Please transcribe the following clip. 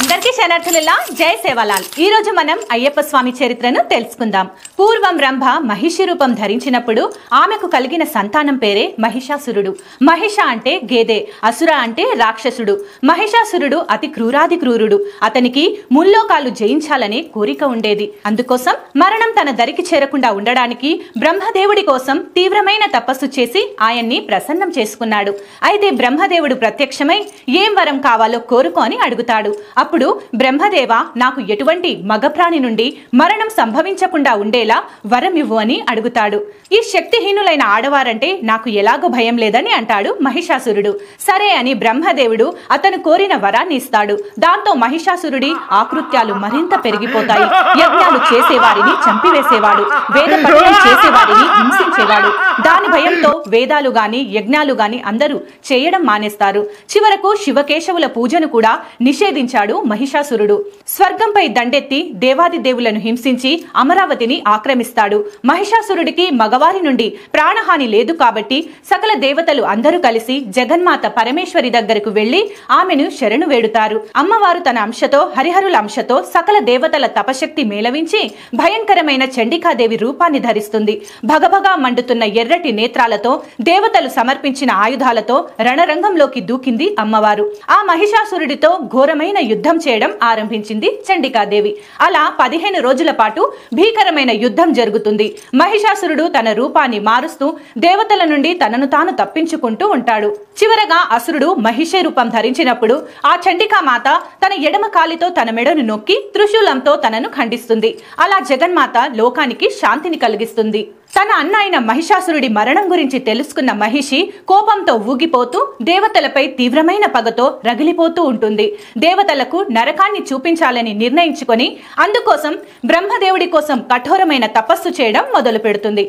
అందరికీ శరణార్థులలా జై సేవాలాల్. ఈ రోజు మనం అయ్యప్ప స్వామి చరిత్రను తెలుసుకుందాం. పూర్వం రంభ మహిషి రూపం ధరించినప్పుడు ఆమెకు కలిగిన సంతానం పేరే మహిషాసురుడు. మహిష అంటే గేదె, అసుర అంటే రాక్షసుడు. మహిషాసురుడు అతి క్రూరాది క్రూరుడు. అతనికి ముల్లోకాలు జయించాలనే కోరిక ఉండేది. అందుకోసం మరణం తన దరికి చేరకుండా ఉండడానికి బ్రహ్మదేవుడి కోసం తీవ్రమైన తపస్సు చేసి ఆయన్ని ప్రసన్నం చేసుకున్నాడు. అయితే బ్రహ్మదేవుడు ప్రత్యక్షమై ఏం వరం కావాలో కోరుకో అని అడుగుతాడు. అప్పుడు బ్రహ్మదేవ, నాకు ఎటువంటి మగప్రాణి నుండి మరణం సంభవించకుండా ఉండేలా వరం ఇవ్వు అని అడుగుతాడు. ఈ శక్తిహీనులైన ఆడవారంటే నాకు ఎలాగో భయం లేదని అంటాడు మహిషాసురుడు. సరే అని బ్రహ్మదేవుడు అతను కోరిన వరాన్ని ఇస్తాడు. దాంతో మహిషాసురుడి ఆకృత్యాలు మరింత పెరిగిపోతాయి. యజ్ఞాలు చేసేవారిని చంపివేసేవాడు, వేద పఠనం చేసేవారిని హింసించేవాడు. దాని భయంతో వేదాలు గాని యజ్ఞాలు గాని అందరూ చేయడం మానేస్తారు. చివరకు శివకేశవుల పూజను కూడా నిషేధించాడు మహిషాసురుడు. స్వర్గంపై దండెత్తి దేవాది దేవులను హింసించి అమరావతిని ఆక్రమిస్తాడు. మహిషాసురుడికి మగవారి నుండి ప్రాణహాని లేదు కాబట్టి సకల దేవతలు అందరూ కలిసి జగన్మాత పరమేశ్వరి దగ్గరకు వెళ్లి ఆమెను శరణు వేడుతారు. అమ్మవారు తన అంశతో హరిహరుల అంశతో సకల దేవతల తపశక్తి మేళవించి భయంకరమైన చండికాదేవి రూపాన్ని ధరిస్తుంది. భగభగా మండుతున్న ఎర్రటి నేత్రాలతో దేవతలు సమర్పించిన ఆయుధాలతో రణరంగంలోకి దూకింది అమ్మవారు. ఆ మహిషాసురుడితో ఘోరమైన యుద్ధం చేయడం ఆరంభించింది చండికాదేవి. అలా 15 రోజుల పాటు భీకరమైన యుద్ధం జరుగుతుంది. మహిషాసురుడు తన రూపాన్ని మారుస్తూ దేవతల నుండి తనను తాను తప్పించుకుంటూ ఉంటాడు. చివరగా అసురుడు మహిషే రూపం ధరించినప్పుడు ఆ చండికామాత తన ఎడమ కాలితో తన మెడను నొక్కి త్రిశూలంతో తనను ఖండిస్తుంది. అలా జగన్మాత లోకానికి శాంతిని కలిగిస్తుంది. తన అన్న అయిన మహిషాసురుడి మరణం గురించి తెలుసుకున్న మహిషి కోపంతో ఊగిపోతూ దేవతలపై తీవ్రమైన పగతో రగిలిపోతూ ఉంటుంది. దేవతలకు నరకాన్ని చూపించాలని నిర్ణయించుకొని అందుకోసం బ్రహ్మదేవుడి కోసం కఠోరమైన తపస్సు చేయడం మొదలు పెడుతుంది.